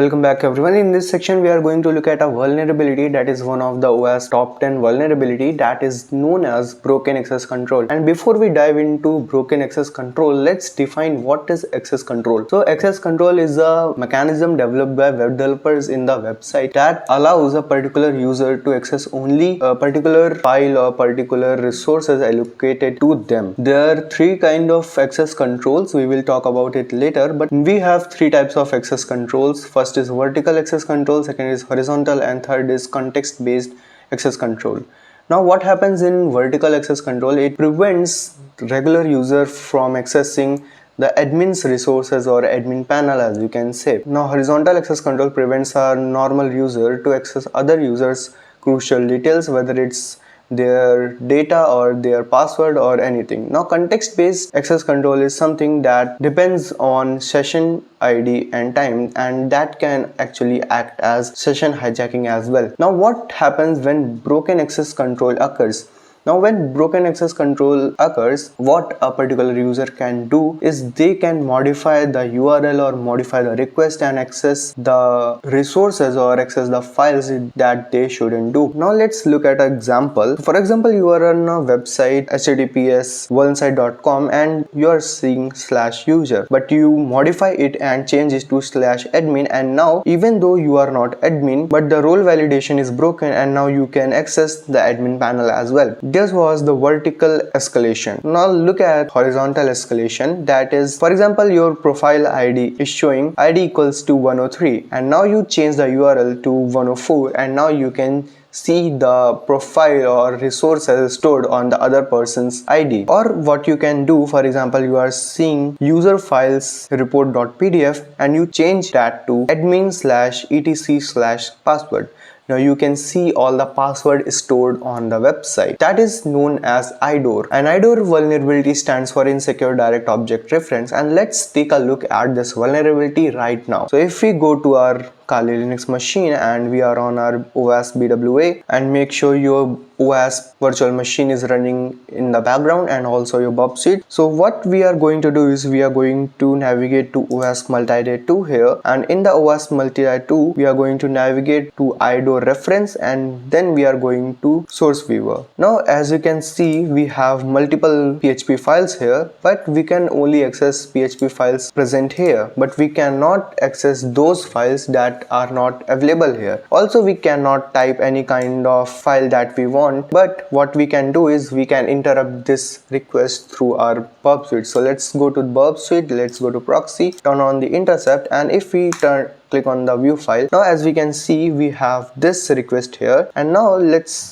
Welcome back everyone. In this section we are going to look at a vulnerability that is one of the OS top 10 vulnerability that is known as broken access control. And before we dive into broken access control, let's define what is access control. So access control is a mechanism developed by web developers in the website that allows a particular user to access only a particular file or particular resources allocated to them. There are three kinds of access controls. We will talk about it later, but we have three types of access controls. First is vertical access control, second is horizontal, and third is context based access control. Now what happens in vertical access control? It prevents regular user from accessing the admin's resources or admin panel, as you can say. Now horizontal access control prevents a normal user to access other users' crucial details, whether it's their data or their password or anything. Now context based access control is something that depends on session ID and time, and that can actually act as session hijacking as well. Now what happens when broken access control occurs? Now when broken access control occurs, what a particular user can do is they can modify the URL or modify the request and access the resources or access the files that they shouldn't do. Now let's look at an example. For example, you are on a website https://vulnsite.com and you are seeing /user, but you modify it and change it to /admin, and now even though you are not admin, but the role validation is broken and now you can access the admin panel as well. This was the vertical escalation. Now look at horizontal escalation. That is, for example, your profile ID is showing ID equals to 103 and now you change the URL to 104 and now you can see the profile or resources stored on the other person's ID. Or what you can do, for example, you are seeing user files report.pdf and you change that to admin/etc/password. Now you can see all the password stored on the website. That is known as IDOR. And IDOR vulnerability stands for insecure direct object reference. And let's take a look at this vulnerability right now. So if we go to our Kali Linux machine and we are on our OS BWA, and make sure your OS virtual machine is running in the background and also your Bob suite. So what we are going to do is we are going to navigate to OS multi-day 2 here, and in the OS multi-day 2 we are going to navigate to IDOR reference and then we are going to source viewer. Now as you can see, we have multiple PHP files here, but we can only access PHP files present here, but we cannot access those files that are not available here. Also we cannot type any kind of file that we want, but what we can do is we can interrupt this request through our Bob suite. So let's go to Bob suite, let's go to proxy, turn on the intercept, and if we click on the view file, now as we can see we have this request here. And now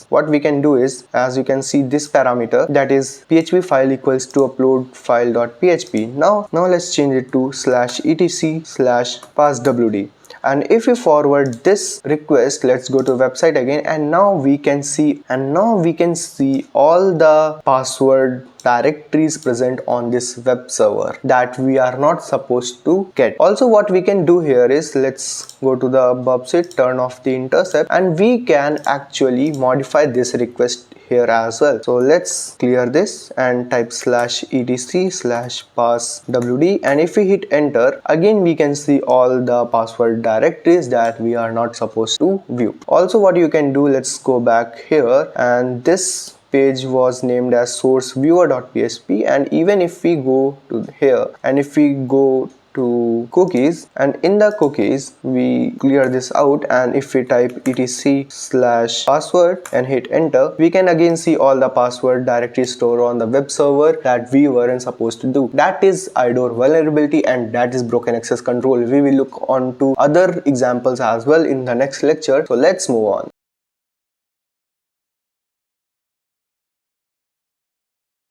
what we can do is, as you can see this parameter, that is php file equals to upload file.php. Now let's change it to /etc/passwd. And if we forward this request, let's go to website again, and now we can see all the password directories present on this web server that we are not supposed to get. Also what we can do here is, let's go to the Bob suite, turn off the intercept, and we can actually modify this request here as well. So let's clear this and type /etc/passwd, and if we hit enter, again we can see all the password directories that we are not supposed to view. Also what you can do, let's go back here, and this page was named as sourceviewer.php, and even if we go to here and if we go to cookies, and in the cookies we clear this out, and if we type etc/password and hit enter, we can again see all the password directory stored on the web server that we weren't supposed to do. That is IDOR vulnerability, and that is broken access control. We will look on to other examples as well in the next lecture, so let's move on.